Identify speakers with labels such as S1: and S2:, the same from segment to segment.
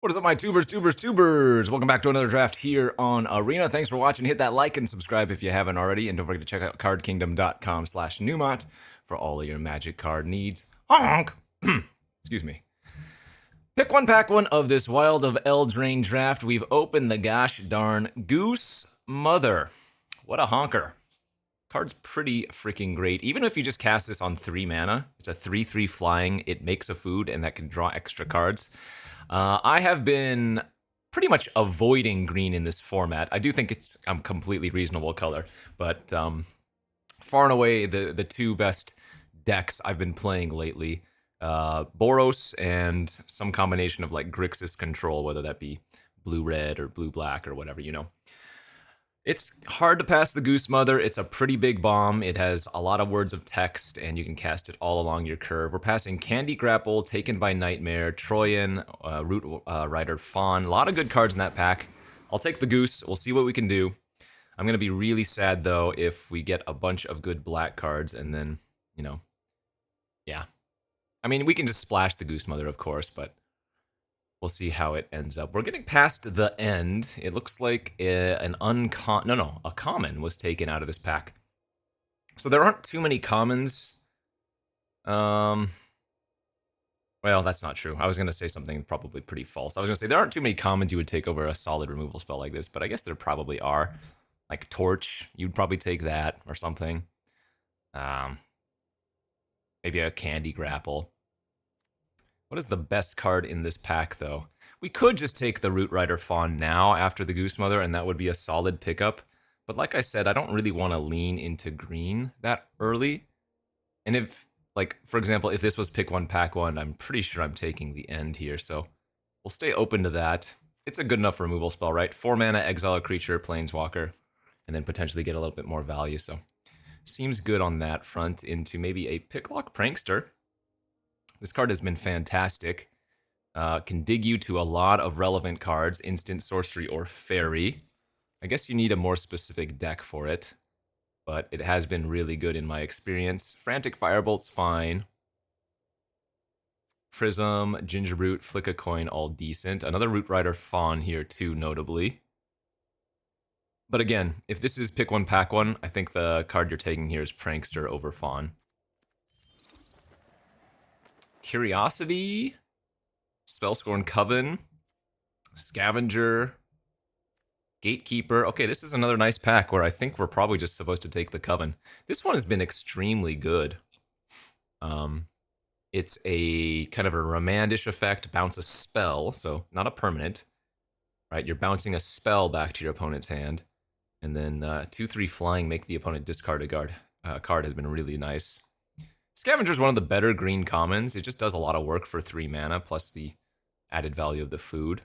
S1: What is up, my tubers? Welcome back to another draft here on Arena. Thanks for watching. Hit that like and subscribe if you haven't already. And don't forget to check out cardkingdom.com/Numot for all of your magic card needs. Honk! Excuse me. Pick one, pack one of this Wild of Eldraine draft. We've opened the gosh darn Goose Mother. What a honker. Card's pretty freaking great. Even if you just cast this on 3 mana, it's a 3/3 flying, it makes a food, and that can draw extra cards. I have been pretty much avoiding green in this format. I do think it's a completely reasonable color, but far and away the two best decks I've been playing lately, Boros and some combination of like Grixis Control, whether that be blue-red or blue-black or whatever, you know. It's hard to pass the Goose Mother. It's a pretty big bomb. It has a lot of words of text, and you can cast it all along your curve. We're passing Candy Grapple, Taken by Nightmare, Troyan, Root Rider Fawn. A lot of good cards in that pack. I'll take the Goose. We'll see what we can do. I'm going to be really sad, though, if we get a bunch of good black cards, and then, you know, yeah. I mean, we can just splash the Goose Mother, of course, but we'll see how it ends up. We're getting past the end. It looks like a common was taken out of this pack. So there aren't too many commons. Well, that's not true. I was going to say something probably pretty false. I was going to say there aren't too many commons you would take over a solid removal spell like this, but I guess there probably are. Like Torch, you'd probably take that or something. Maybe a Candy Grapple. What is the best card in this pack, though? We could just take the Root Rider Fawn now after the Goose Mother, and that would be a solid pickup. But like I said, I don't really want to lean into green that early. And if, like, for example, if this was pick one, pack one, I'm pretty sure I'm taking the end here. So we'll stay open to that. It's a good enough removal spell, right? 4 mana, exile a creature, Planeswalker, and then potentially get a little bit more value. So seems good on that front into maybe a Picklock Prankster. This card has been fantastic. Can dig you to a lot of relevant cards, instant, sorcery, or fairy. I guess you need a more specific deck for it, but it has been really good in my experience. Frantic Firebolt's fine. Prism, Gingerbrute, Flick a Coin, all decent. Another Root Rider Fawn here too, notably. But again, if this is pick one, pack one, I think the card you're taking here is Prankster over Fawn. Curiosity, Spellscorn Coven, Scavenger, Gatekeeper. Okay, this is another nice pack where I think we're probably just supposed to take the Coven. This one has been extremely good. It's a kind of a Remandish effect, bounce a spell, so not a permanent, right? You're bouncing a spell back to your opponent's hand, and then 2/3 flying, make the opponent discard a card has been really nice. Scavenger is one of the better green commons. It just does a lot of work for 3 mana, plus the added value of the food.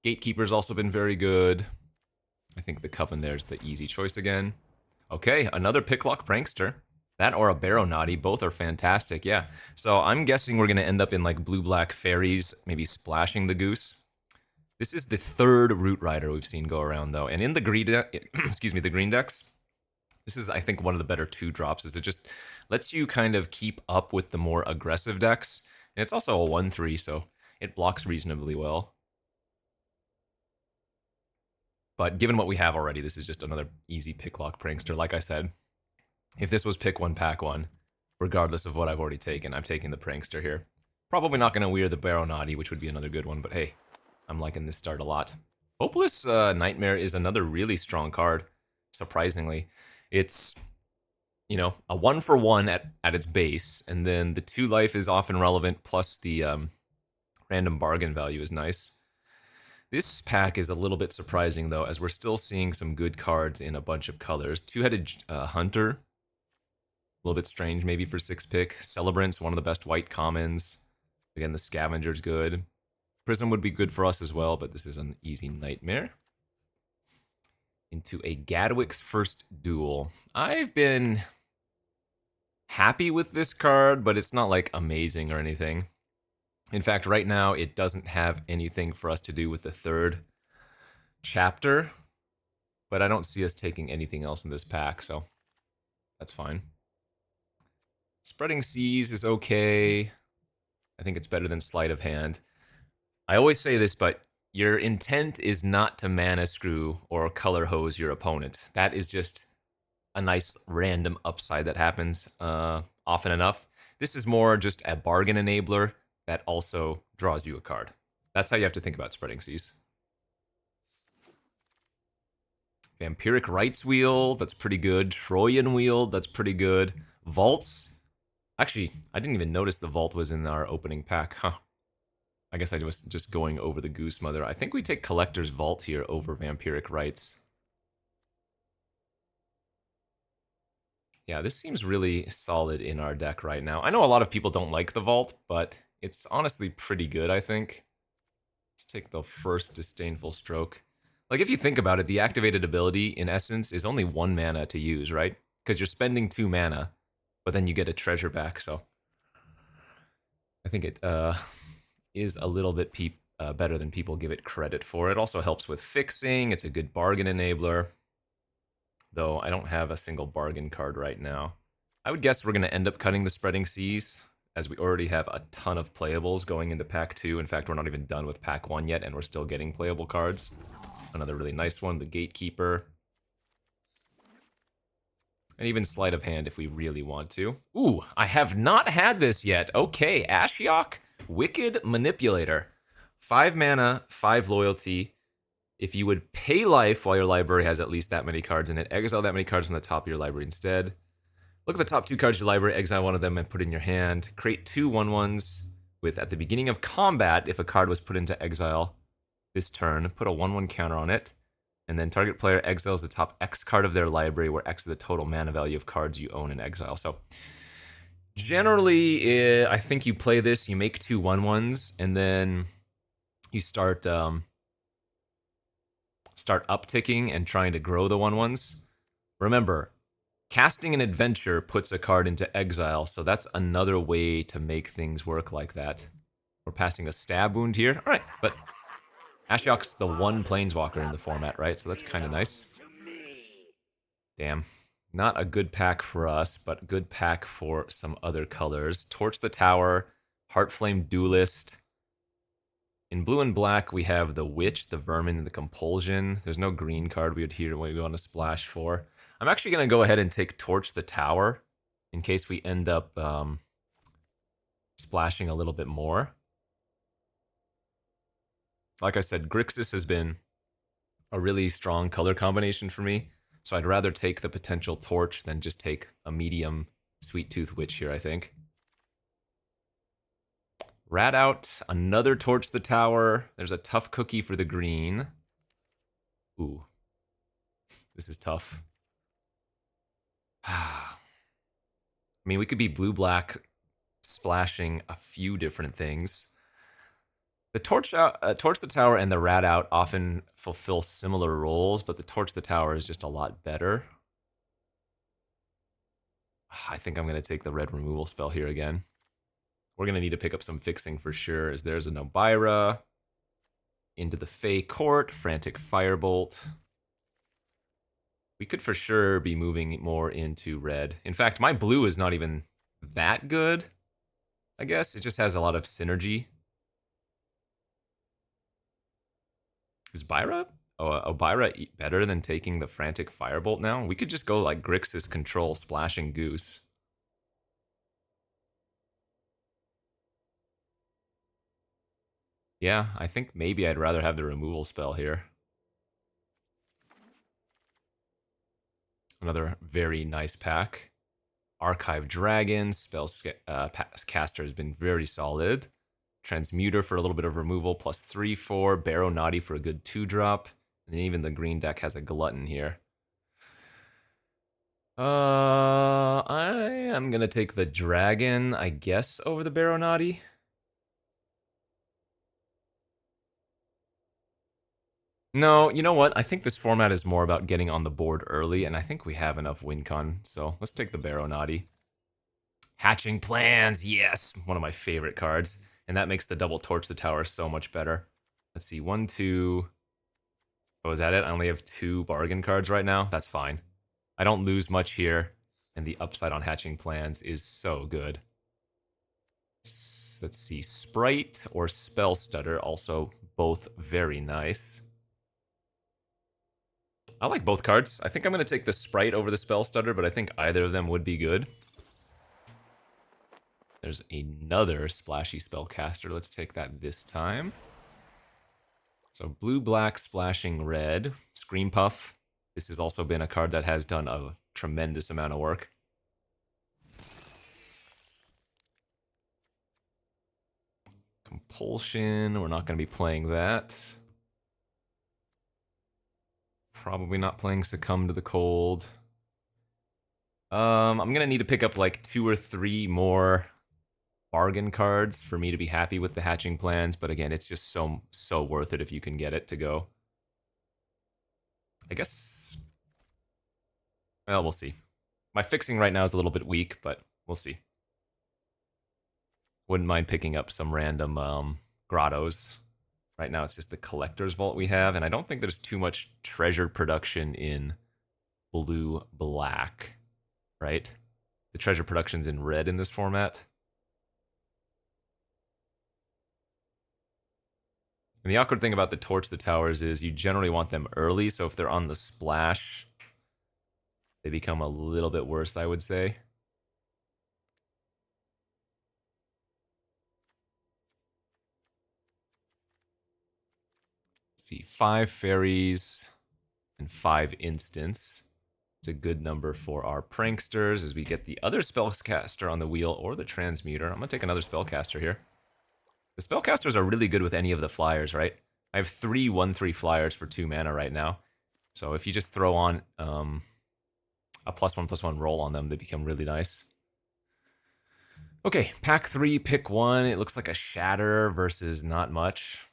S1: Gatekeeper's also been very good. I think the Coven there's the easy choice again. Okay, another Picklock Prankster. That or a Baronati, both are fantastic, yeah. So I'm guessing we're going to end up in like blue-black fairies, maybe splashing the Goose. This is the 3rd Root Rider we've seen go around, though. And in the green, the green decks, this is, I think, one of the better 2-drops, is it just lets you kind of keep up with the more aggressive decks. And it's also a 1/3, so it blocks reasonably well. But given what we have already, this is just another easy Picklock Prankster. Like I said, if this was pick one, pack one, regardless of what I've already taken, I'm taking the Prankster here. Probably not going to wear the Baronati, which would be another good one, but hey, I'm liking this start a lot. Hopeless Nightmare is another really strong card, surprisingly. It's, you know, a 1-for-1 at its base, and then the 2 life is often relevant, plus the random bargain value is nice. This pack is a little bit surprising, though, as we're still seeing some good cards in a bunch of colors. 2-headed Hunter, a little bit strange maybe for 6-pick. Celebrant's one of the best white commons. Again, the Scavenger's good. Prism would be good for us as well, but this is an easy Nightmare. Into a Gadwick's First Duel. I've been happy with this card, but it's not like amazing or anything. In fact, right now it doesn't have anything for us to do with the 3rd chapter, but I don't see us taking anything else in this pack, so that's fine. Spreading Seas is okay. I think it's better than Sleight of Hand. I always say this, but your intent is not to mana screw or color hose your opponent. That is just a nice random upside that happens often enough. This is more just a bargain enabler that also draws you a card. That's how you have to think about spreading seas. Vampiric Rites Wheel, that's pretty good. Trojan Wheel, that's pretty good. Vaults. Actually, I didn't even notice the vault was in our opening pack, huh? I guess I was just going over the Goose Mother. I think we take Collector's Vault here over Vampiric Rites. Yeah, this seems really solid in our deck right now. I know a lot of people don't like the Vault, but it's honestly pretty good, I think. Let's take the first Disdainful Stroke. Like, if you think about it, the activated ability, in essence, is only 1 mana to use, right? Because you're spending 2 mana, but then you get a treasure back, so... I think it is a little bit better than people give it credit for. It also helps with fixing. It's a good bargain enabler. Though I don't have a single bargain card right now. I would guess we're going to end up cutting the Spreading Seas, as we already have a ton of playables going into Pack 2. In fact, we're not even done with Pack 1 yet, and we're still getting playable cards. Another really nice one, the Gatekeeper. And even Sleight of Hand if we really want to. Ooh, I have not had this yet. Okay, Ashiok, Wicked Manipulator. 5 mana, 5 loyalty. If you would pay life while your library has at least that many cards in it, exile that many cards from the top of your library instead. Look at the top 2 cards of your library, exile one of them and put it in your hand. Create 2 1/1s with, at the beginning of combat, if a card was put into exile this turn, put a 1/1 counter on it, and then target player exiles the top X card of their library, where X is the total mana value of cards you own in exile. So, generally, I think you play this, you make 2 1/1s, and then you start upticking and trying to grow the 1/1s. Remember, casting an adventure puts a card into exile, so that's another way to make things work like that. We're passing a stab wound here. All right, but Ashiok's the one planeswalker in the format, right? So that's kind of nice. Damn. Not a good pack for us, but good pack for some other colors. Torch the Tower, Heartflame Duelist. In blue and black, we have the Witch, the Vermin, and the Compulsion. There's no green card we would want to splash for. I'm actually going to go ahead and take Torch the Tower in case we end up splashing a little bit more. Like I said, Grixis has been a really strong color combination for me, so I'd rather take the potential Torch than just take a medium Sweet Tooth Witch here, I think. Rat out, another Torch the Tower. There's a tough cookie for the green. Ooh. This is tough. I mean, we could be blue-black splashing a few different things. The Torch the Tower and the Rat Out often fulfill similar roles, but the Torch the Tower is just a lot better. I think I'm going to take the red removal spell here again. We're going to need to pick up some fixing for sure, as there's a Nobira. Into the Fey Court, Frantic Firebolt. We could for sure be moving more into red. In fact, my blue is not even that good, I guess. It just has a lot of synergy. Is Byra? Oh, Byra better than taking the Frantic Firebolt now? We could just go like Grixis Control, Splashing Goose. Yeah, I think maybe I'd rather have the removal spell here. Another very nice pack. Archive Dragon, Spellcaster has been very solid. Transmuter for a little bit of removal, plus 3/4. Barrow Naughty for a good 2-drop. And even the green deck has a Glutton here. I am going to take the Dragon, I guess, over the Barrow Naughty. No, you know what? I think this format is more about getting on the board early, and I think we have enough win con, so let's take the Barrow Naughty. Hatching Plans, yes! One of my favorite cards. And that makes the double Torch the Tower so much better. Let's see, 1, 2... Oh, is that it? I only have 2 bargain cards right now? That's fine. I don't lose much here, and the upside on Hatching Plans is so good. Let's see, Sprite or Spell Stutter, also both very nice. I like both cards. I think I'm going to take the Sprite over the Spell Stutter, but I think either of them would be good. There's another splashy Spellcaster. Let's take that this time. So blue, black, splashing red. Scream Puff. This has also been a card that has done a tremendous amount of work. Compulsion. We're not going to be playing that. Probably not playing Succumb to the Cold. I'm going to need to pick up like 2 or 3 more bargain cards for me to be happy with the hatching plans, but again, it's just so worth it if you can get it to go. I guess, well, we'll see. My fixing right now is a little bit weak, but we'll see. Wouldn't mind picking up some random grottos. Right now it's just the collector's vault we have, and I don't think there's too much treasure production in blue-black, right? The treasure production's in red in this format. And the awkward thing about the Torch the Towers is you generally want them early, so if they're on the splash, they become a little bit worse, I would say. Let's see, 5 fairies and 5 instants. It's a good number for our pranksters as we get the other spellcaster on the wheel or the transmuter. I'm going to take another spellcaster here. The spellcasters are really good with any of the flyers, right? I have 3 1/3 flyers for 2 mana right now. So if you just throw on a +1/+1 roll on them, they become really nice. Okay, pack 3, pick 1. It looks like a Shatter versus not much.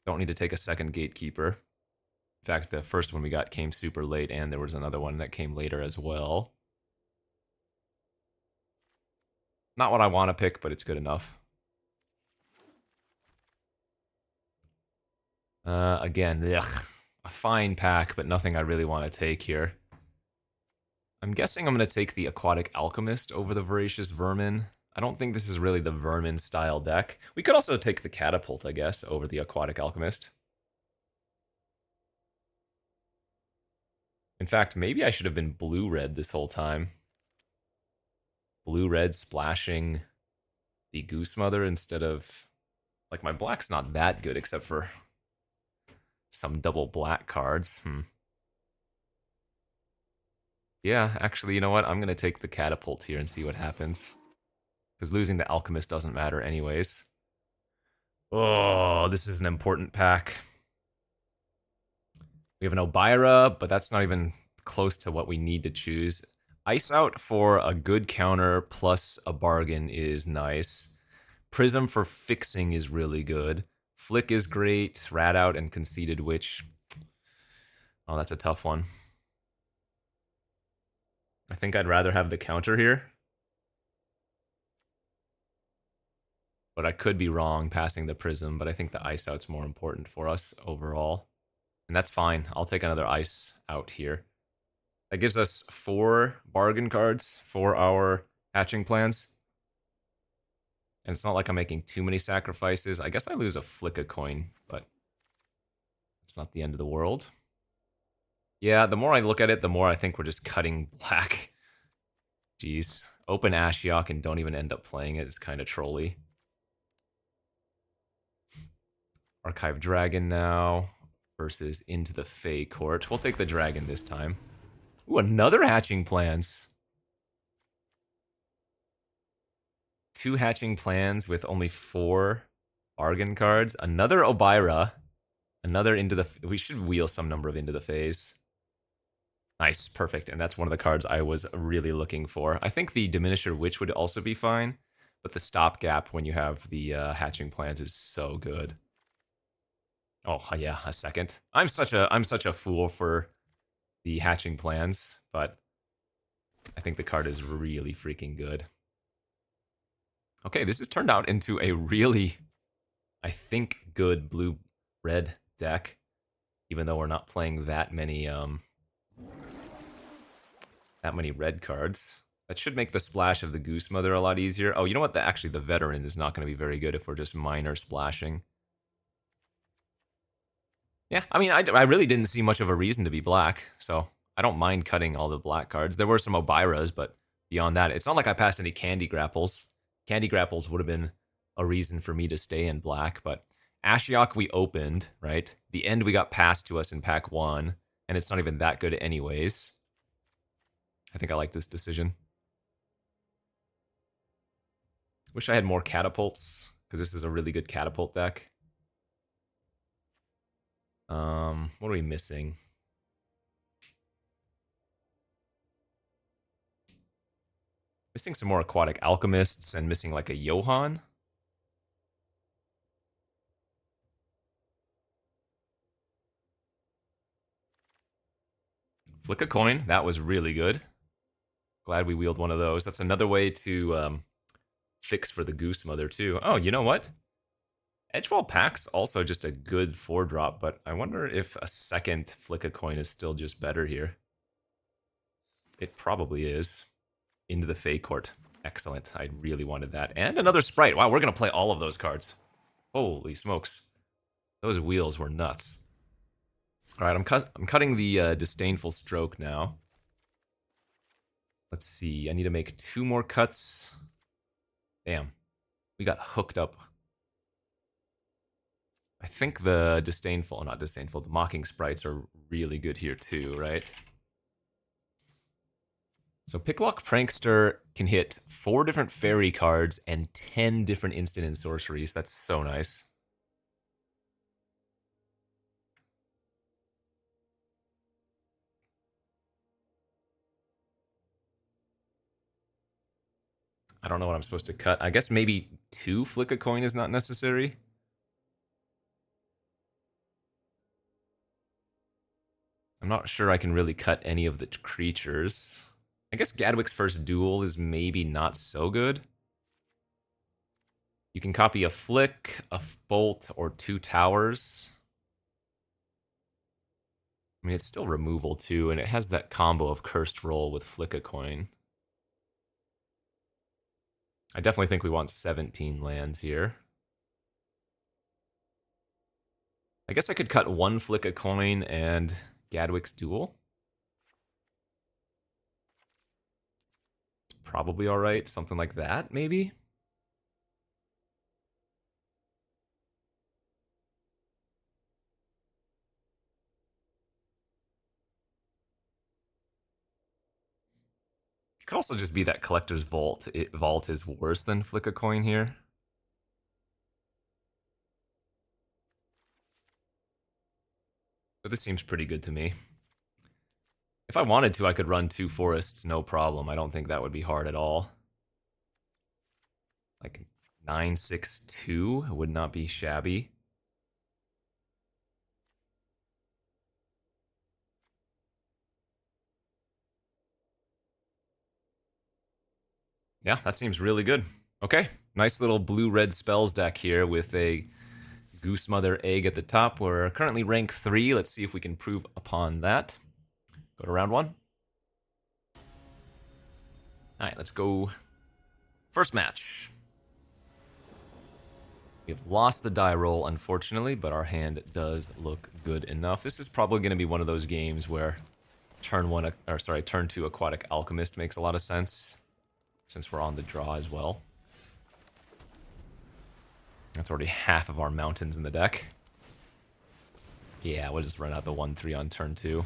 S1: Don't need to take a second Gatekeeper. In fact, the first one we got came super late, and there was another one that came later as well. Not what I want to pick, but it's good enough. Again, ugh, a fine pack, but nothing I really want to take here. I'm guessing I'm going to take the Aquatic Alchemist over the Voracious Vermin. I don't think this is really the Vermin-style deck. We could also take the Catapult, I guess, over the Aquatic Alchemist. In fact, maybe I should have been blue-red this whole time. Blue-red splashing the Goose Mother instead of... Like, my black's not that good except for some double black cards. Yeah, actually, you know what? I'm going to take the Catapult here and see what happens. Because losing the Alchemist doesn't matter anyways. Oh, this is an important pack. We have an Obira, but that's not even close to what we need to choose. Ice Out for a good counter plus a bargain is nice. Prism for fixing is really good. Flick is great. Rat Out and Conceited Witch. Oh, that's a tough one. I think I'd rather have the counter here. But I could be wrong passing the Prism, but I think the Ice Out's more important for us overall. And that's fine. I'll take another Ice Out here. That gives us 4 bargain cards for our hatching plans. And it's not like I'm making too many sacrifices. I guess I lose a Flick a coin, but it's not the end of the world. Yeah, the more I look at it, the more I think we're just cutting black. Jeez. Open Ashiok and don't even end up playing it is kind of trolly. Archive Dragon now versus Into the Fey Court. We'll take the Dragon this time. Ooh, another Hatching Plans. 2 Hatching Plans with only 4 bargain cards. Another Obira. Another Into the... We should wheel some number of Into the Fays. Nice, perfect. And that's one of the cards I was really looking for. I think the Diminisher Witch would also be fine, but the stopgap when you have the Hatching Plans is so good. Oh yeah, a second. I'm such a fool for the Hatching Plans, but I think the card is really freaking good. Okay, this has turned out into a really, I think, good blue-red deck, even though we're not playing that many red cards. That should make the splash of the Goose Mother a lot easier. Oh, you know what? Actually, the Veteran is not going to be very good if we're just minor splashing. Yeah, I mean, I really didn't see much of a reason to be black, so I don't mind cutting all the black cards. There were some Obiras, but beyond that, it's not like I passed any Candy Grapples. Candy Grapples would have been a reason for me to stay in black, but Ashiok we opened, right? The end we got passed to us in pack 1, and it's not even that good anyways. I think I like this decision. Wish I had more catapults, because this is a really good catapult deck. What are we missing? Missing some more Aquatic Alchemists and missing like a Johan. Flick a coin. That was really good. Glad we wheeled one of those. That's another way to fix for the Goose Mother too. Oh, you know what? Edgewall Pack's also just a good 4-drop, but I wonder if a second Flick a coin is still just better here. It probably is. Into the Fey Court. Excellent. I really wanted that. And another Sprite. Wow, we're going to play all of those cards. Holy smokes. Those wheels were nuts. All right, I'm cutting the Disdainful Stroke now. Let's see. I need to make 2 more cuts. Damn. We got hooked up. I think the the Mocking Sprites are really good here too, right? So Picklock Prankster can hit 4 different fairy cards and 10 different instant and sorceries. That's so nice. I don't know what I'm supposed to cut. I guess maybe 2 Flick a Coin is not necessary. I'm not sure I can really cut any of the creatures. I guess Gadwick's First Duel is maybe not so good. You can copy a Flick, a Bolt, or 2 Towers. I mean, it's still removal too, and it has that combo of Cursed Roll with Flick a Coin. I definitely think we want 17 lands here. I guess I could cut 1 Flick a Coin and Gadwick's Duel. It's probably alright, something like that, maybe? It could also just be that Collector's Vault. Vault is worse than Flick a Coin here. But this seems pretty good to me. If I wanted to, I could run 2 forests, no problem. I don't think that would be hard at all. Like 9-6-2 would not be shabby. Yeah, that seems really good. Okay, nice little blue-red spells deck here with a Goose Mother egg at the top. We're currently rank 3. Let's see if we can improve upon that. Go to round 1. Alright, let's go. First match. We have lost the die roll, unfortunately, but our hand does look good enough. This is probably going to be one of those games where turn 2 Aquatic Alchemist makes a lot of sense, since we're on the draw as well. That's already half of our mountains in the deck. Yeah, we'll just run out the 1-3 on turn 2.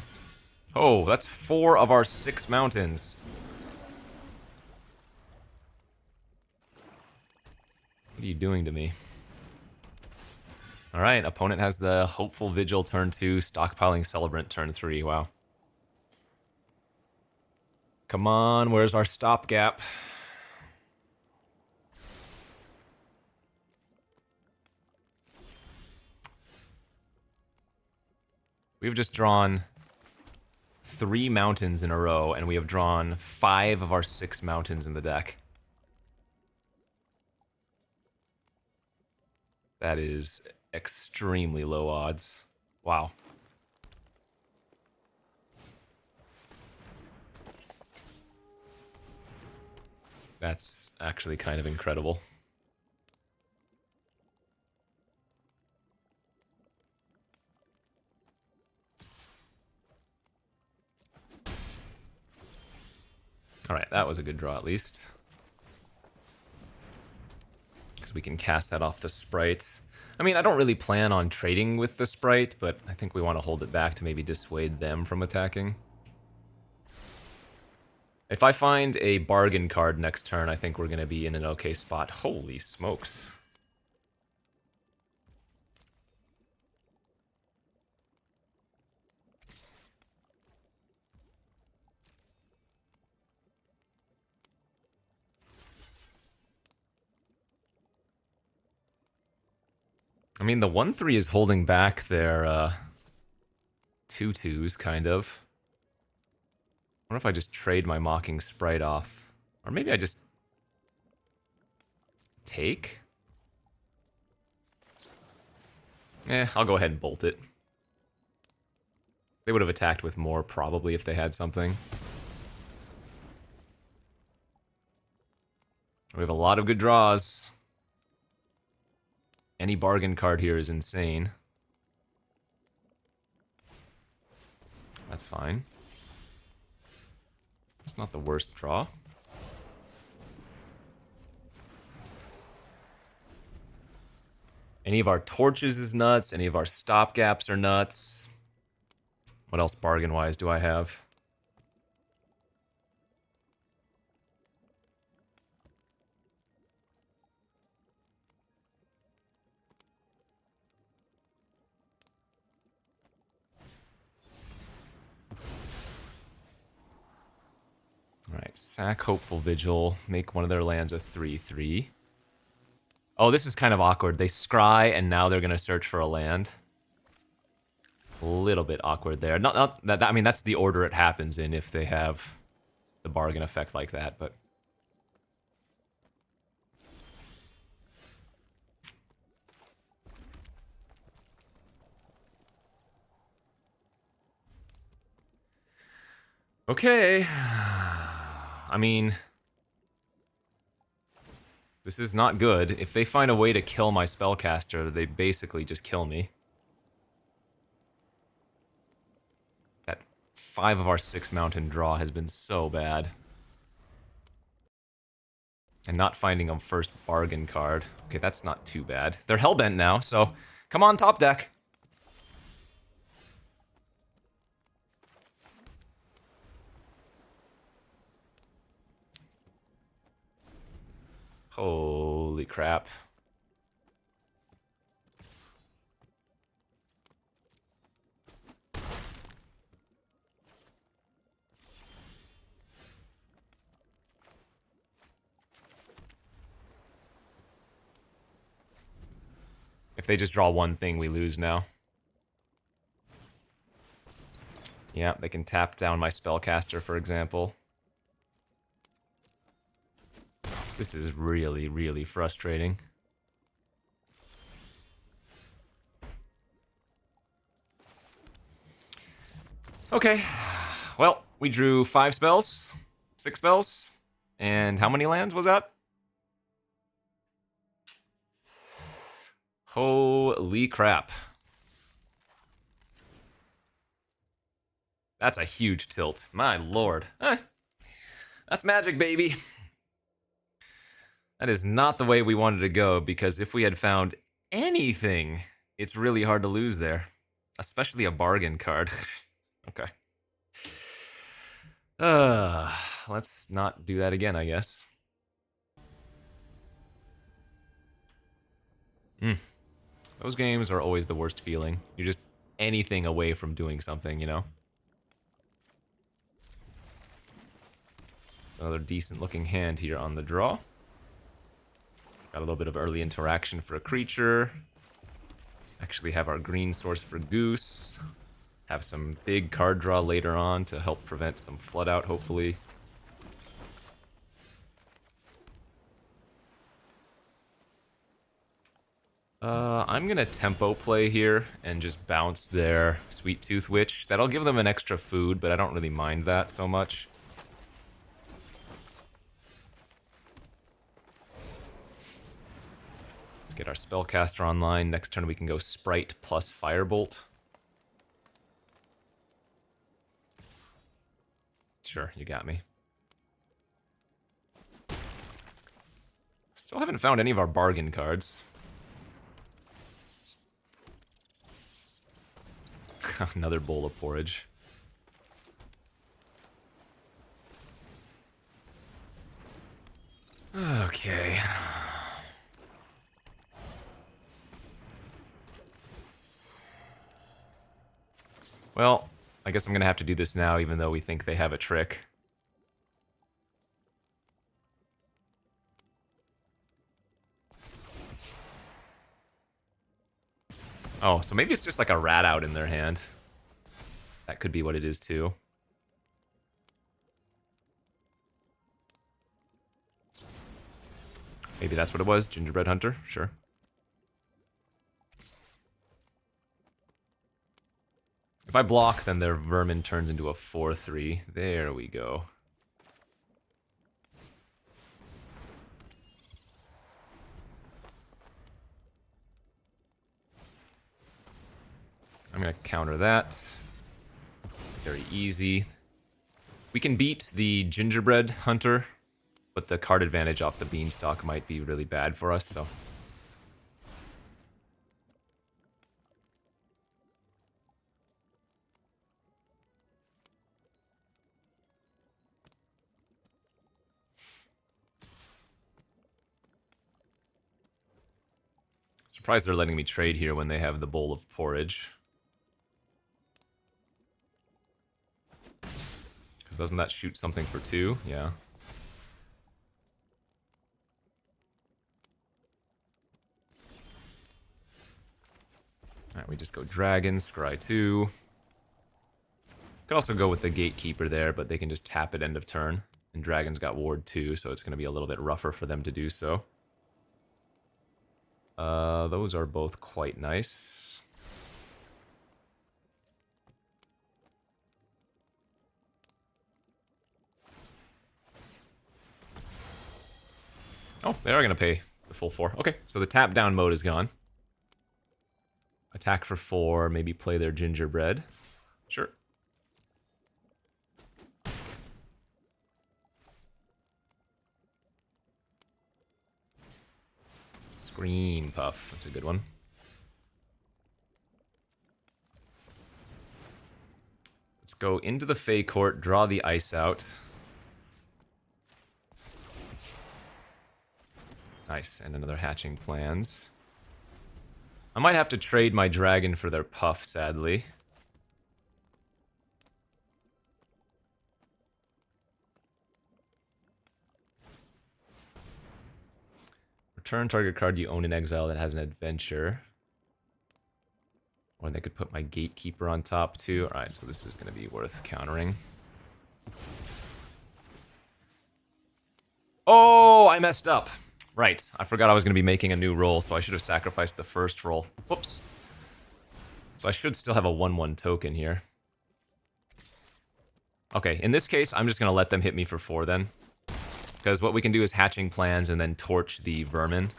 S1: Oh, that's 4 of our 6 mountains. What are you doing to me? Alright, opponent has the Hopeful Vigil turn 2, Stockpiling Celebrant turn 3, wow. Come on, where's our stopgap? We've just drawn 3 mountains in a row, and we have drawn 5 of our 6 mountains in the deck. That is extremely low odds. Wow. That's actually kind of incredible. Alright, that was a good draw at least. Because we can cast that off the Sprite. I mean, I don't really plan on trading with the Sprite, but I think we want to hold it back to maybe dissuade them from attacking. If I find a bargain card next turn, I think we're going to be in an okay spot. Holy smokes. I mean, the 1/3 is holding back their 2/2s, kind of. I wonder if I just trade my Mocking Sprite off. Or maybe I just take? I'll go ahead and bolt it. They would have attacked with more, probably, if they had something. We have a lot of good draws. Any bargain card here is insane. That's fine. It's not the worst draw. Any of our torches is nuts. Any of our stopgaps are nuts. What else bargain-wise do I have? Alright, sack Hopeful Vigil. Make one of their lands a 3/3. Oh, this is kind of awkward. They scry, and now they're going to search for a land. A little bit awkward there. Not that. I mean, that's the order it happens in if they have the bargain effect like that, but... Okay. I mean... This is not good. If they find a way to kill my spellcaster, they basically just kill me. That 5 of our 6 mountain draw has been so bad. And not finding a first bargain card. Okay, that's not too bad. They're hellbent now, so come on, top deck. Holy crap. If they just draw one thing, we lose now. Yeah, they can tap down my spellcaster, for example. This is really, really frustrating. Okay, well, we drew 5 spells, 6 spells, and how many lands was that? Holy crap. That's a huge tilt, my lord. That's magic, baby. That is not the way we wanted to go, because if we had found anything, it's really hard to lose there. Especially a bargain card. Okay. Let's not do that again, I guess. Those games are always the worst feeling. You're just anything away from doing something, you know? It's another decent looking hand here on the draw. Got a little bit of early interaction for a creature. Actually have our green source for Goose. Have some big card draw later on to help prevent some flood out, hopefully. I'm gonna tempo play here and just bounce their Sweet Tooth Witch. That'll give them an extra food, but I don't really mind that so much. Get our spellcaster online. Next turn we can go Sprite plus Firebolt. Sure, you got me. Still haven't found any of our bargain cards. Another bowl of porridge. Okay. Well, I guess I'm gonna have to do this now, even though we think they have a trick. Oh, so maybe it's just like a rat out in their hand. That could be what it is too. Maybe that's what it was, Gingerbread Hunter, sure. If I block, then their Vermin turns into a 4/3. There we go. I'm gonna counter that. Very easy. We can beat the Gingerbread Hunter, but the card advantage off the Beanstalk might be really bad for us, so... Surprised they're letting me trade here when they have the bowl of porridge. Because doesn't that shoot something for 2? Yeah. Alright, we just go Dragon, Scry 2. Could also go with the Gatekeeper there, but they can just tap at end of turn. And Dragon's got Ward 2, so it's going to be a little bit rougher for them to do so. Those are both quite nice. Oh, they are going to pay the full 4. Okay, so the tap down mode is gone. Attack for 4, maybe play their Gingerbread. Sure. Screen Puff, that's a good one. Let's go into the Fey Court, draw the ice out. Nice, and another Hatching Plans. I might have to trade my dragon for their Puff, sadly. Return target card you own in exile that has an adventure. Or they could put my Gatekeeper on top too. Alright, so this is going to be worth countering. Oh, I messed up. Right, I forgot I was going to be making a new roll, so I should have sacrificed the first roll. Whoops. So I should still have a 1/1 token here. Okay, in this case, I'm just going to let them hit me for 4 then. Because what we can do is Hatching Plans and then torch the Vermin.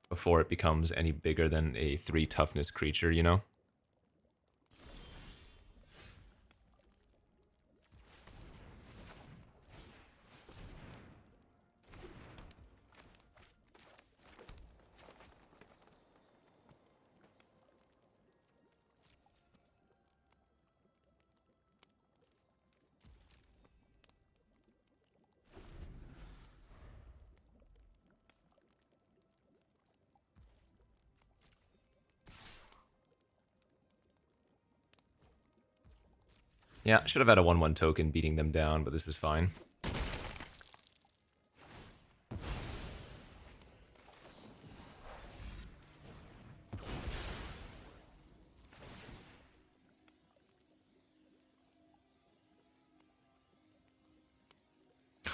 S1: Before it becomes any bigger than a 3 toughness creature, you know? Yeah, should have had a 1/1 token beating them down, but this is fine.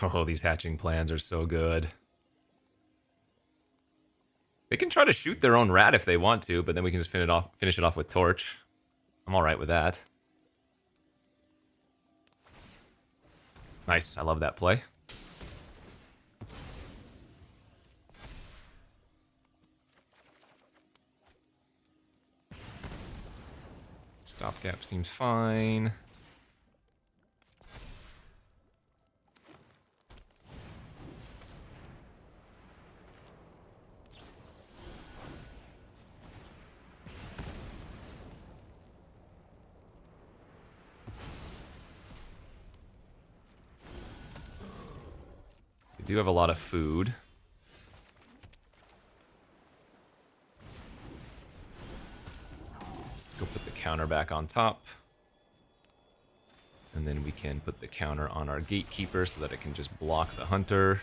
S1: Oh, these Hatching Plans are so good. They can try to shoot their own rat if they want to, but then we can just finish it off with Torch. I'm alright with that. Nice, I love that play. Stopgap seems fine. We do have a lot of food. Let's go put the counter back on top. And then we can put the counter on our gatekeeper so that it can just block the hunter.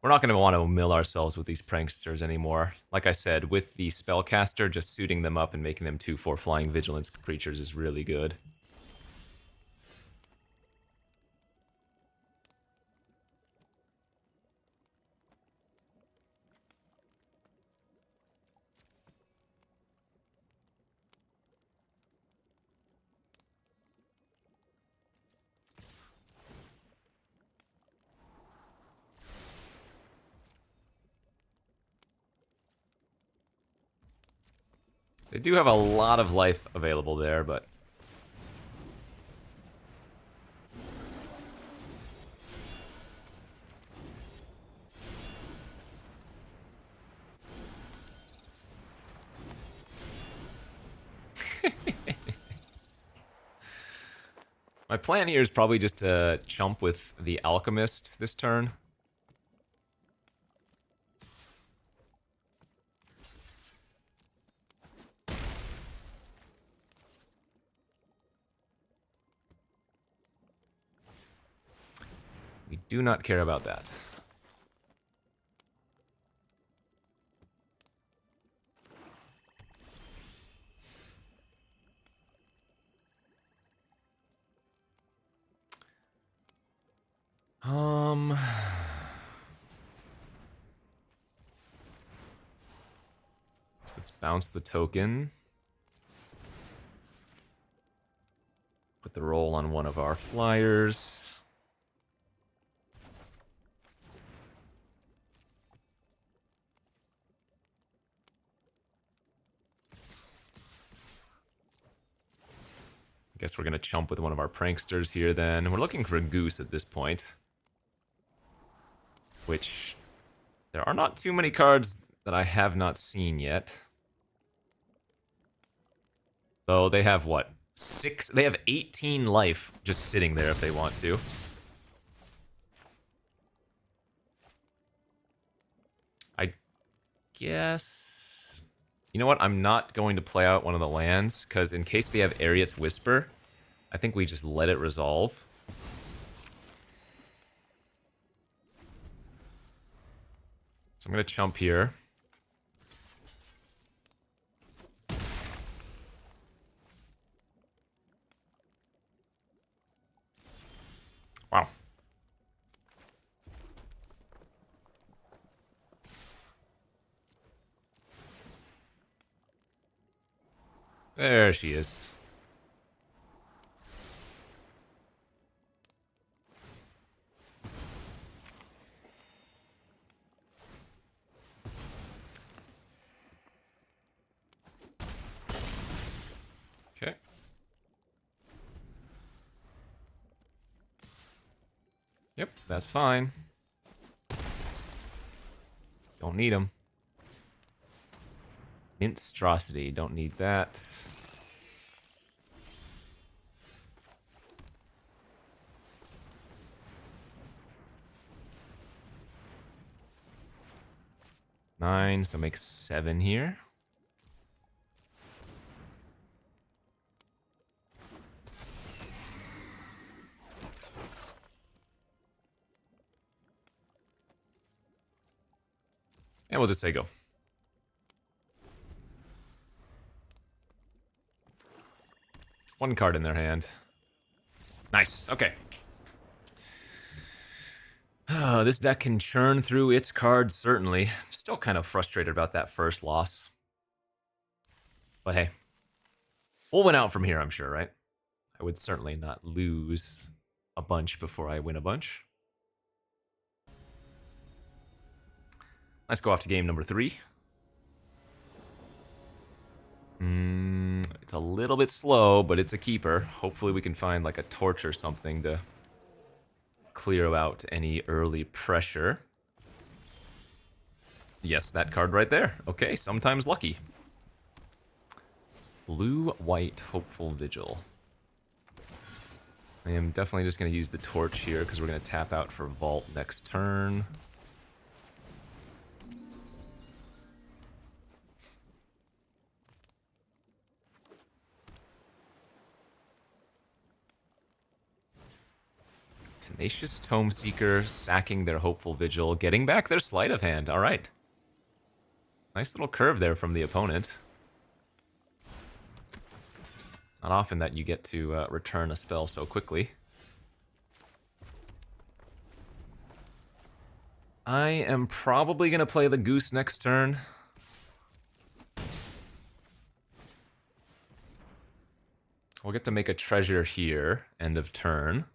S1: We're not going to want to mill ourselves with these pranksters anymore. Like I said, with the spellcaster, just suiting them up and making them 2/4 flying vigilance creatures is really good. They do have a lot of life available there, but... My plan here is probably just to chump with the Alchemist this turn. We do not care about that. So let's bounce the token. Put the roll on one of our flyers. I guess we're gonna chump with one of our pranksters here then. We're looking for a goose at this point. Which, there are not too many cards that I have not seen yet. Though they have what? They have 18 life just sitting there if they want to. I guess... You know what? I'm not going to play out one of the lands, because in case they have Ariet's Whisper, I think we just let it resolve. So I'm going to chump here. Wow. There she is. Okay. Yep, that's fine. Don't need them. Minstrosity, don't need that. Nine, so make 7 here. And we'll just say go. One card in their hand. Nice, okay. This deck can churn through its cards, certainly. I'm still kind of frustrated about that first loss. But hey, we'll win out from here, I'm sure, right? I would certainly not lose a bunch before I win a bunch. Let's go off to game number 3. a little bit slow, but it's a keeper. Hopefully we can find like a torch or something to clear out any early pressure. Yes, that card right there. Okay, sometimes lucky. Blue-white Hopeful Vigil. I am definitely just going to use the torch here because we're going to tap out for Vault next turn. Tenacious Tome Seeker, sacking their Hopeful Vigil, getting back their Sleight of Hand. All right. Nice little curve there from the opponent. Not often that you get to return a spell so quickly. I am probably going to play the Goose next turn. We'll get to make a treasure here, end of turn.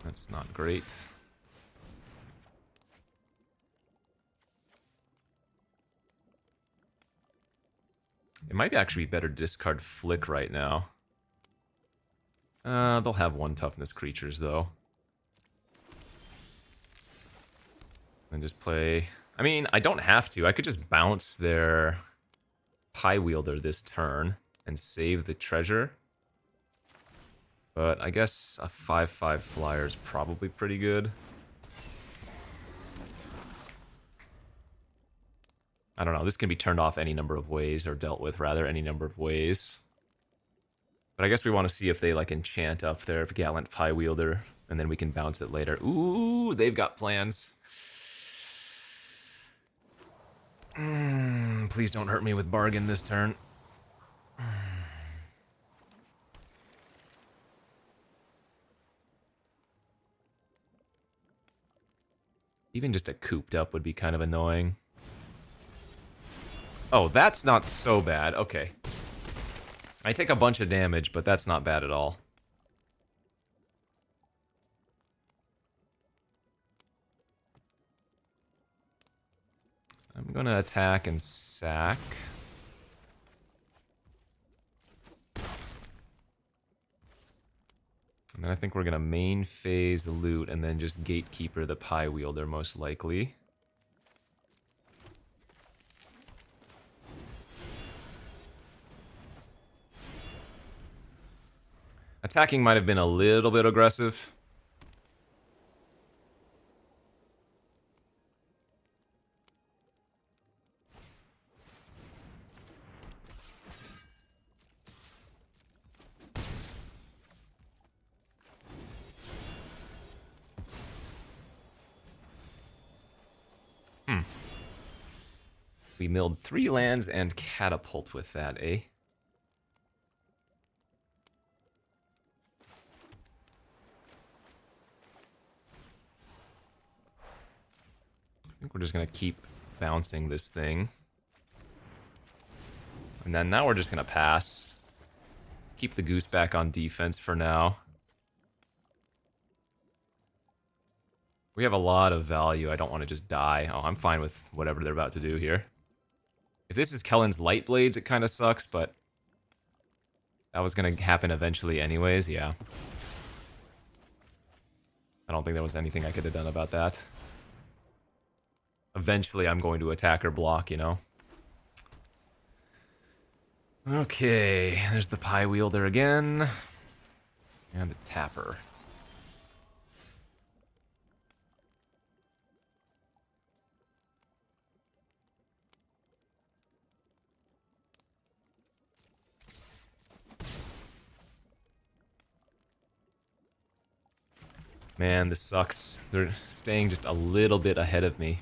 S1: That's not great. It might actually be better to discard Flick right now. They'll have 1 toughness creatures, though. And just play... I mean, I don't have to. I could just bounce their Pie Wielder this turn and save the treasure. But I guess a 5/5 flyer is probably pretty good. I don't know, this can be turned off any number of ways, or dealt with, rather, any number of ways. But I guess we want to see if they, like, enchant up their Gallant Pie Wielder, and then we can bounce it later. Ooh, they've got plans. Please don't hurt me with Bargain this turn. Even just a cooped up would be kind of annoying. Oh, that's not so bad. Okay. I take a bunch of damage, but that's not bad at all. I'm gonna attack and sack. And then I think we're gonna main phase loot and then just gatekeeper the Pie Wielder most likely. Attacking might have been a little bit aggressive. We milled 3 lands and catapult with that, eh? I think we're just gonna keep bouncing this thing. And then now we're just gonna pass. Keep the Goose back on defense for now. We have a lot of value. I don't want to just die. Oh, I'm fine with whatever they're about to do here. If this is Kellen's Light Blades, it kind of sucks, but that was going to happen eventually anyways, yeah. I don't think there was anything I could have done about that. Eventually, I'm going to attack or block, you know? Okay, there's the Pie Wielder again. And a Tapper. Man, this sucks. They're staying just a little bit ahead of me.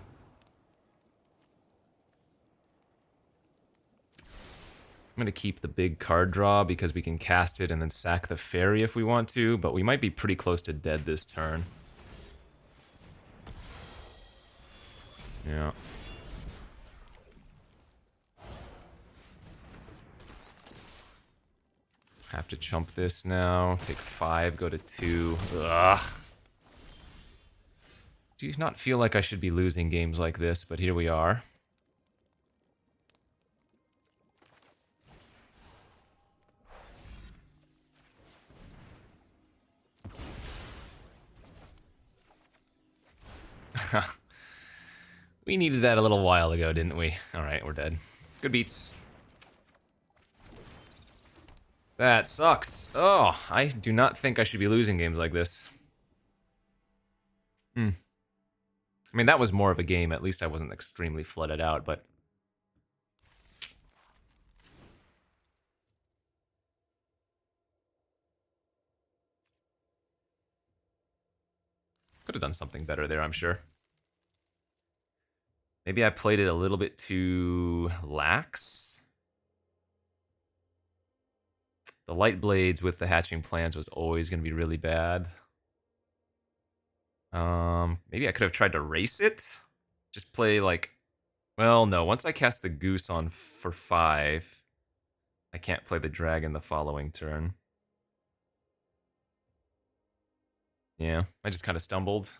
S1: I'm gonna keep the big card draw because we can cast it and then sack the fairy if we want to, but we might be pretty close to dead this turn. Yeah. Have to chump this now. Take 5, go to 2. Ugh. Do not feel like I should be losing games like this, but here we are. We needed that a little while ago, didn't we? Alright, we're dead. Good beats. That sucks. Oh, I do not think I should be losing games like this. I mean, that was more of a game. At least I wasn't extremely flooded out, but... Could have done something better there, I'm sure. Maybe I played it a little bit too lax. The light blades with the hatching plans was always going to be really bad. Maybe I could have tried to race it. Just play like, well, no. Once I cast the goose on for 5, I can't play the dragon the following turn. Yeah, I just kind of stumbled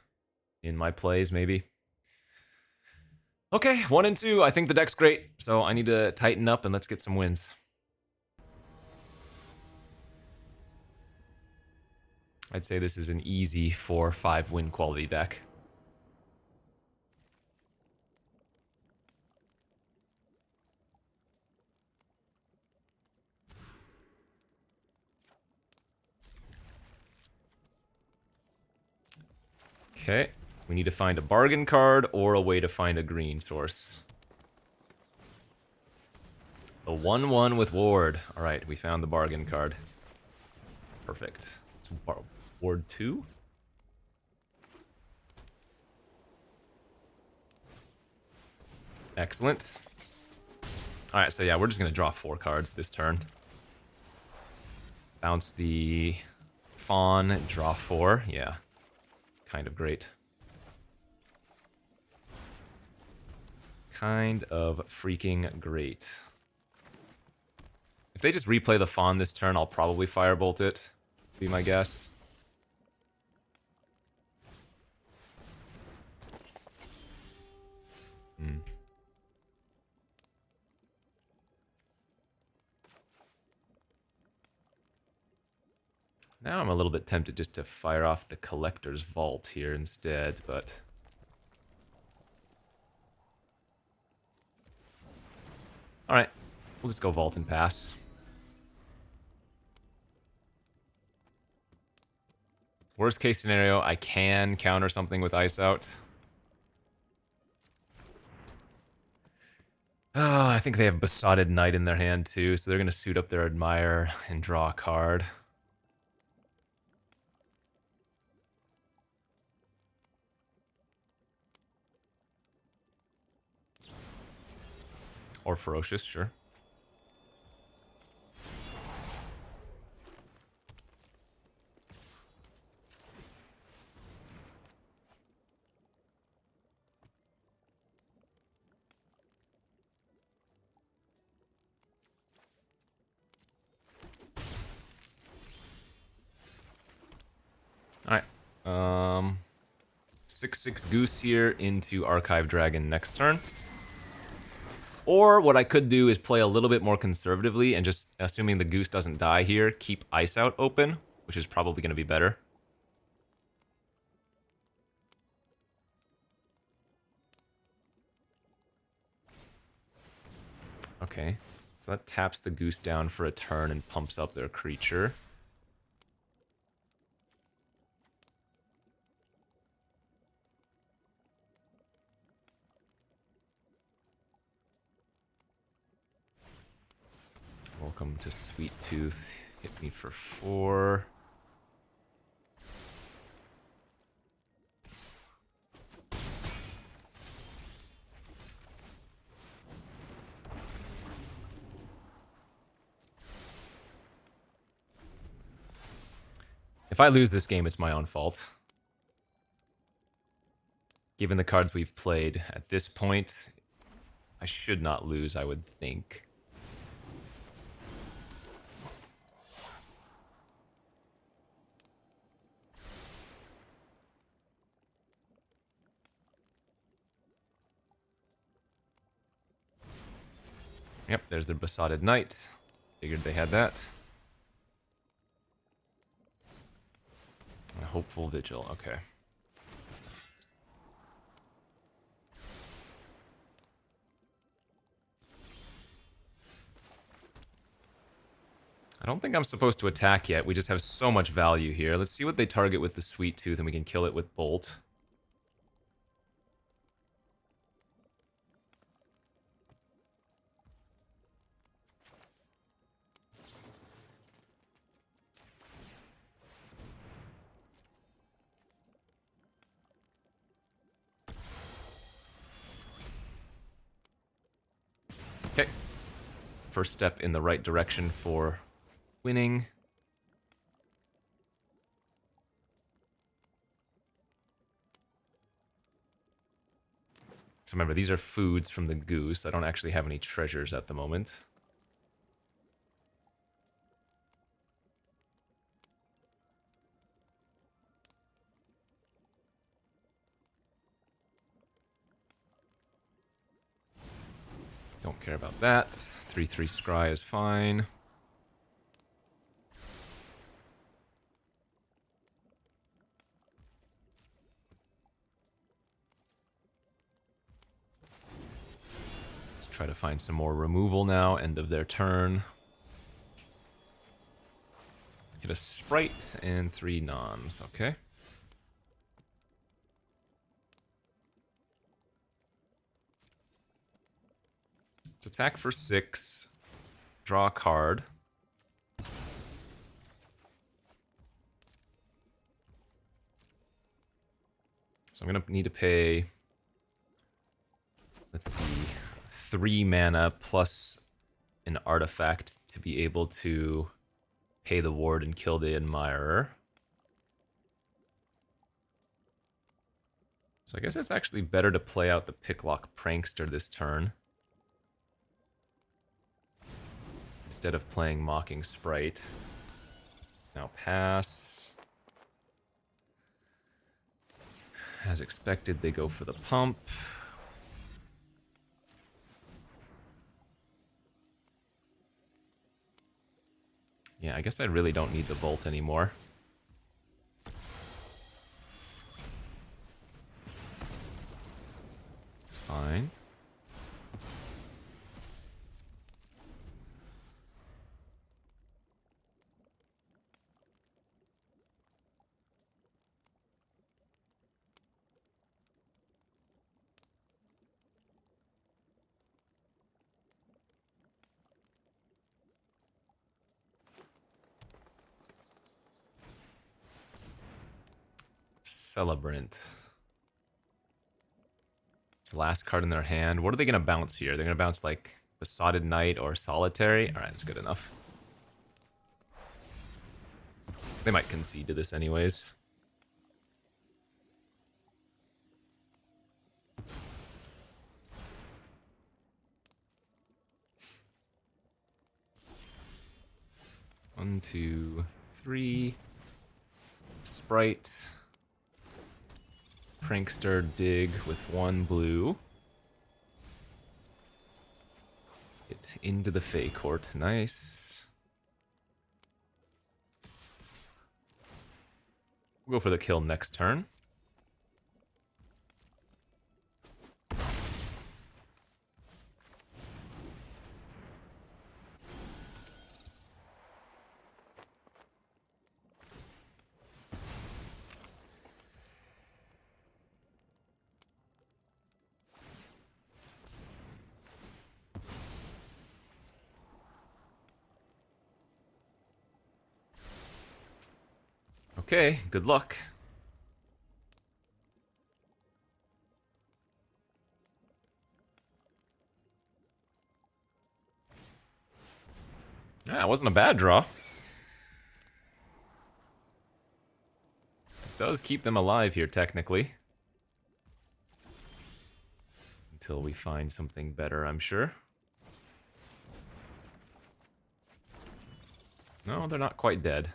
S1: in my plays, maybe. Okay, 1 and 2. I think the deck's great, so I need to tighten up and let's get some wins. I'd say this is an easy 4-5 win quality deck. Okay, we need to find a bargain card or a way to find a green source. A 1-1 with Ward. Alright, we found the bargain card. Perfect. It's Ward 2? Excellent. Alright, so yeah, we're just going to draw 4 cards this turn. Bounce the Fawn, draw 4. Yeah, kind of great. Kind of freaking great. If they just replay the Fawn this turn, I'll probably Firebolt it. Be my guess. Now I'm a little bit tempted just to fire off the Collector's Vault here instead, but... Alright, we'll just go Vault and pass. Worst case scenario, I can counter something with Ice Out. Oh, I think they have Besotted Knight in their hand too, so they're going to suit up their Admire and draw a card. Or Ferocious, sure. Alright. 6/6 Goose here into Archive Dragon next turn. Or what I could do is play a little bit more conservatively and just, assuming the Goose doesn't die here, keep Ice Out open, which is probably going to be better. Okay, so that taps the Goose down for a turn and pumps up their creature. Welcome to Sweet Tooth. Hit me for 4. If I lose this game, it's my own fault. Given the cards we've played at this point, I should not lose, I would think. Yep, there's their Besotted Knight. Figured they had that. A Hopeful Vigil, okay. don't think I'm supposed to attack yet. We just have so much value here. Let's see what they target with the Sweet Tooth, and we can kill it with Bolt. Okay. First step in the right direction for winning. So remember, these are foods from the goose. I don't actually have any treasures at the moment. Don't care about that. 3/3 scry is fine. Let's try to find some more removal now. End of their turn. Hit a Sprite and 3 nons. Okay. Let's attack for 6. Draw a card. So I'm going to need to pay, let's see, 3 mana plus an artifact to be able to pay the ward and kill the admirer. So I guess it's actually better to play out the Picklock Prankster this turn, instead of playing Mocking Sprite. Now pass. As expected, they go for the pump. Yeah, I guess I really don't need the bolt anymore. It's fine. Celebrant. It's the last card in their hand. What are they going to bounce here? They're going to bounce like Besotted Knight or Solitary? Alright, that's good enough. They might concede to this anyways. One, two, three. Sprite. Prankster dig with 1 blue. Get into the Fey Court. Nice. We'll go for the kill next turn. Okay, good luck. Yeah, it wasn't a bad draw. It does keep them alive here, technically. Until we find something better, I'm sure. No, they're not quite dead.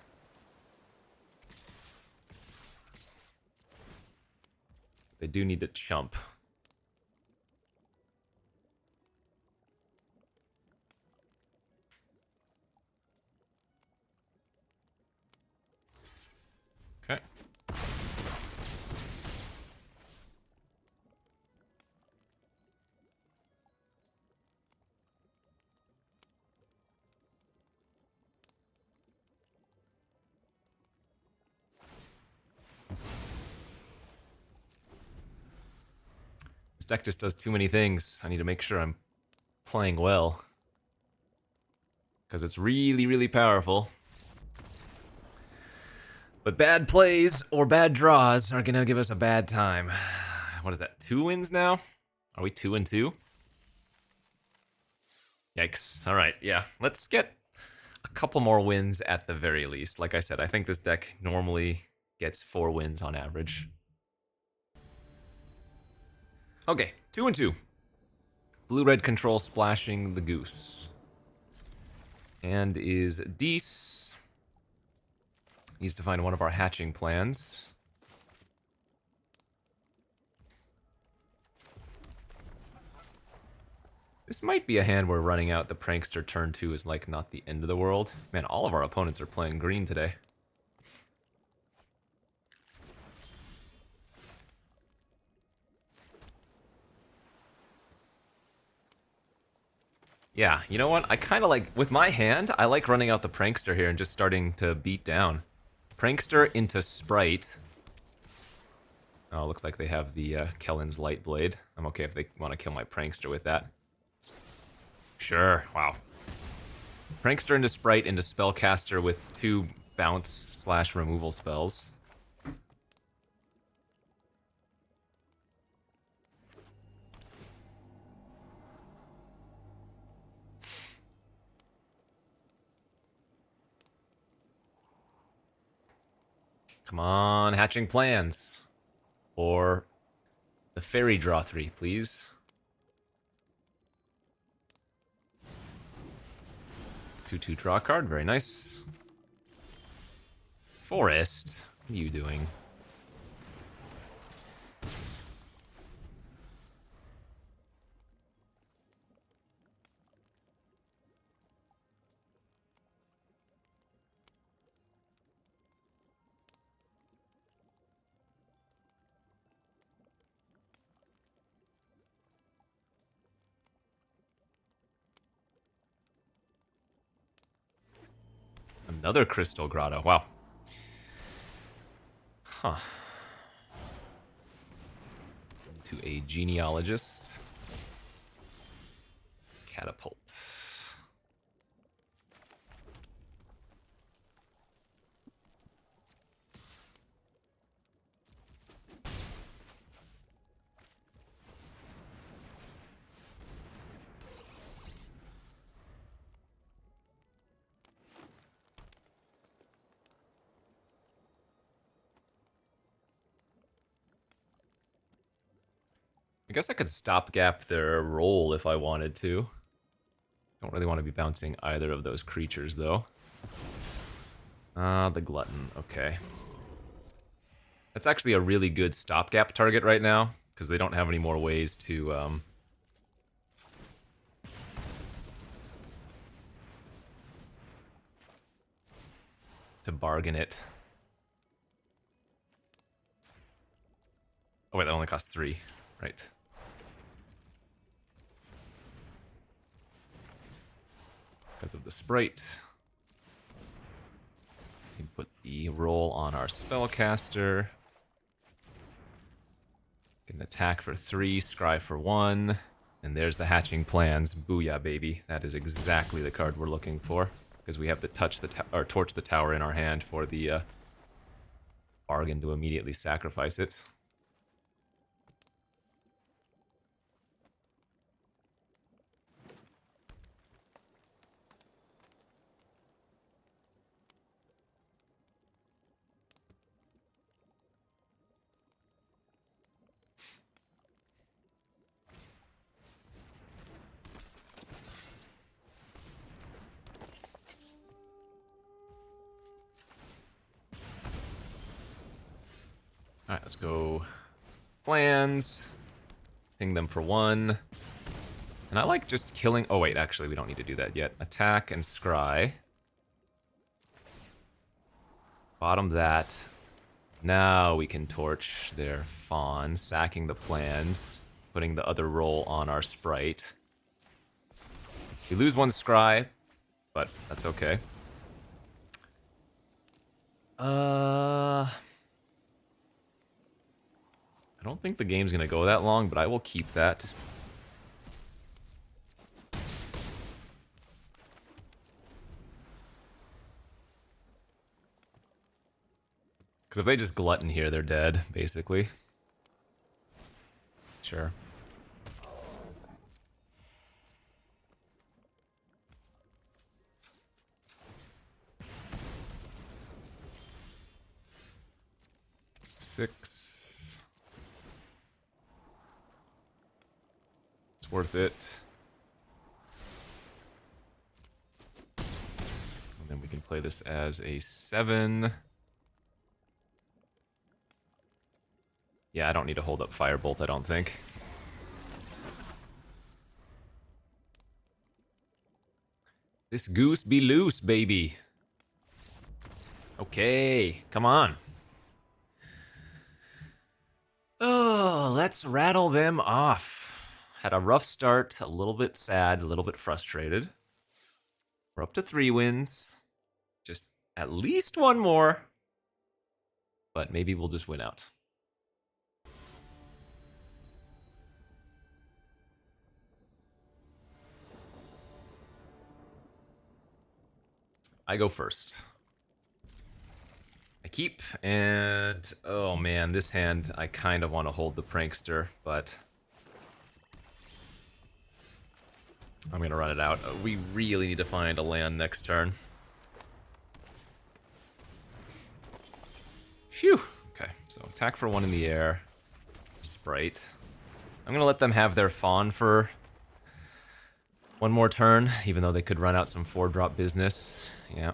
S1: They do need to chump. Okay. deck just does too many things. I need to make sure I'm playing well. Because it's really, really powerful. But bad plays or bad draws are gonna give us a bad time. What is that, 2 wins now? Are we 2-2? Yikes. Alright, yeah. Let's get a couple more wins at the very least. Like I said, I think this deck normally gets 4 wins on average. Okay, 2-2. Blue-red control splashing the goose. And is Dees. Needs to find one of our hatching plans. This might be a hand where running out the Prankster turn 2 is like not the end of the world. Man, all of our opponents are playing green today. Yeah, you know what? I kind of like, with my hand, I like running out the Prankster here and just starting to beat down. Prankster into Sprite. Oh, looks like they have the Kellen's Light Blade. I'm okay if they want to kill my Prankster with that. Sure, wow. Prankster into Sprite into Spellcaster with 2 bounce/removal spells. Come on, hatching plans. Or the fairy draw 3, please. 2/2 draw card, very nice. Forest, what are you doing? Another Crystal Grotto, wow. Huh. To a Genealogist. Catapult. I guess I could stopgap their roll if I wanted to. Don't really want to be bouncing either of those creatures, though. The Glutton, okay. That's actually a really good stopgap target right now, because they don't have any more ways to, bargain it. Oh wait, that only costs 3, right. Because of the Sprite. We can put the roll on our Spellcaster. Can attack for 3, scry for 1. And there's the hatching plans. Booyah, baby. That is exactly the card we're looking for. Because we have the torch the tower in our hand for the bargain to immediately sacrifice it. Alright, let's go plans. Ping them for 1. And I like just killing... Oh wait, actually we don't need to do that yet. Attack and scry. Bottom that. Now we can torch their fawn, sacking the plans, putting the other roll on our Sprite. We lose 1 scry, but that's okay. I don't think the game's gonna go that long, but I will keep that. Because if they just glutton here, they're dead, basically. Sure. Six. It's worth it. And then we can play this as a 7. Yeah, I don't need to hold up Firebolt, I don't think. This goose be loose, baby. Okay, come on. Oh, let's rattle them off. Had a rough start, a little bit sad, a little bit frustrated. We're up to 3 wins. Just at least one more. But maybe we'll just win out. I go first. I keep, and oh man, this hand, I kind of want to hold the Prankster, but I'm going to run it out. We really need to find a land next turn. Phew. Okay, so attack for 1 in the air. Sprite. I'm going to let them have their Fawn for 1 more turn, even though they could run out some 4-drop business. Yeah.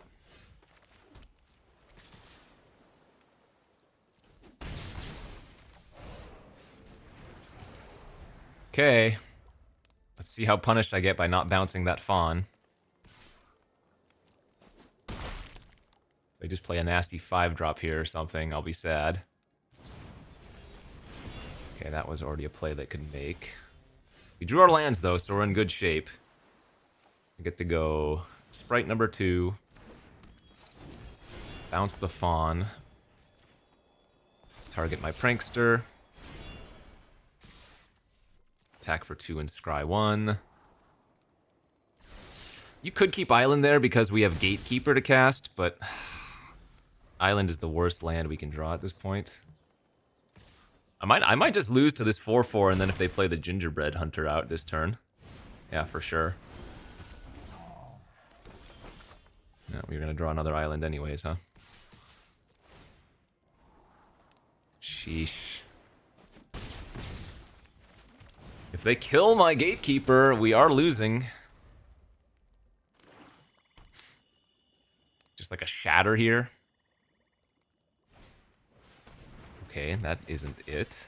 S1: Okay. Let's see how punished I get by not bouncing that Fawn. They just play a nasty 5-drop here or something, I'll be sad. Okay, that was already a play they could make. We drew our lands though, so we're in good shape. I get to go Sprite number 2. Bounce the Fawn. Target my Prankster. Attack for 2 and scry 1. You could keep Island there because we have Gatekeeper to cast, but Island is the worst land we can draw at this point. I might just lose to this 4/4, and then if they play the Gingerbread Hunter out this turn. Yeah, for sure. No, we're gonna draw another Island anyways, huh? Sheesh. If they kill my Gatekeeper, we are losing. Just like a Shatter here. Okay, that isn't it.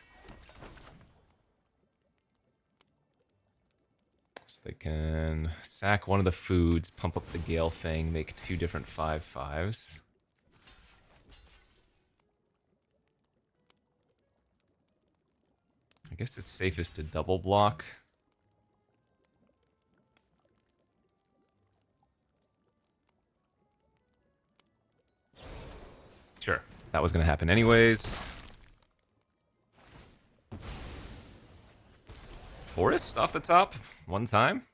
S1: So they can sack one of the foods, pump up the Gale Fang, make 2 different 5/5s. I guess it's safest to double block. Sure, that was gonna happen anyways. Forest off the top, 1 time.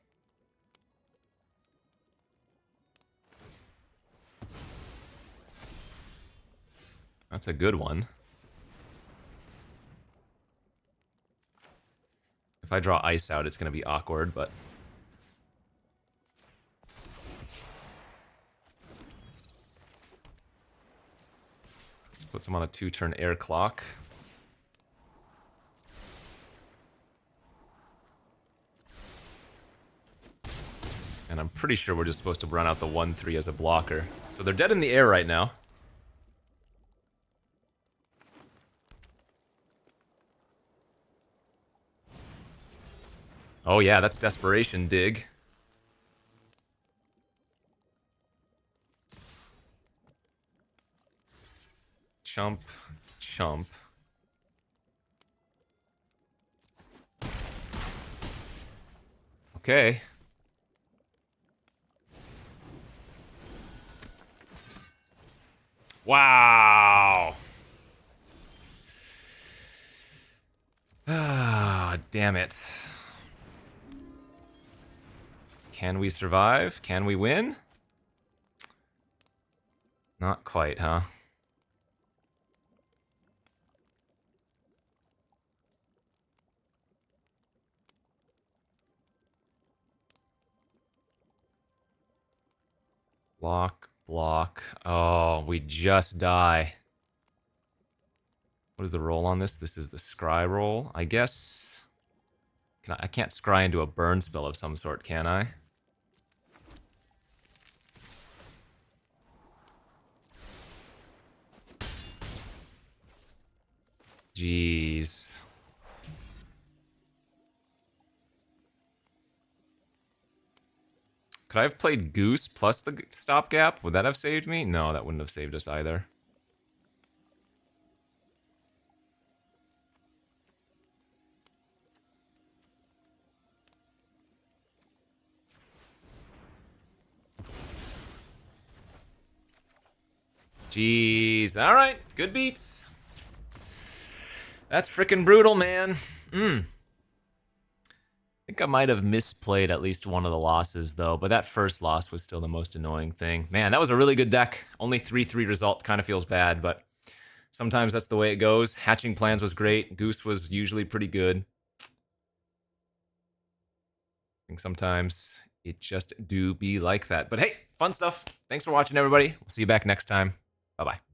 S1: That's a good one. If I draw Ice out, it's gonna be awkward, but... Puts him on a 2-turn air clock. And I'm pretty sure we're just supposed to run out the 1/3 as a blocker. So they're dead in the air right now. Oh yeah, that's Desperation Dig. Chump, chump. Okay. Wow. damn it. Can we survive? Can we win? Not quite, huh? Block, block. Oh, we just die. What is the roll on this? This is the scry roll. I guess... I can't scry into a burn spell of some sort, can I? Jeez. Could I have played Goose plus the stopgap? Would that have saved me? No, that wouldn't have saved us either. Jeez. Alright, good beats. That's freaking brutal, man. I think I might have misplayed at least one of the losses, though, but that first loss was still the most annoying thing. Man, that was a really good deck. Only 3-3 result kind of feels bad, but sometimes that's the way it goes. Hatching Plans was great. Goose was usually pretty good. I think sometimes it just do be like that. But hey, fun stuff. Thanks for watching, everybody. We'll see you back next time. Bye-bye.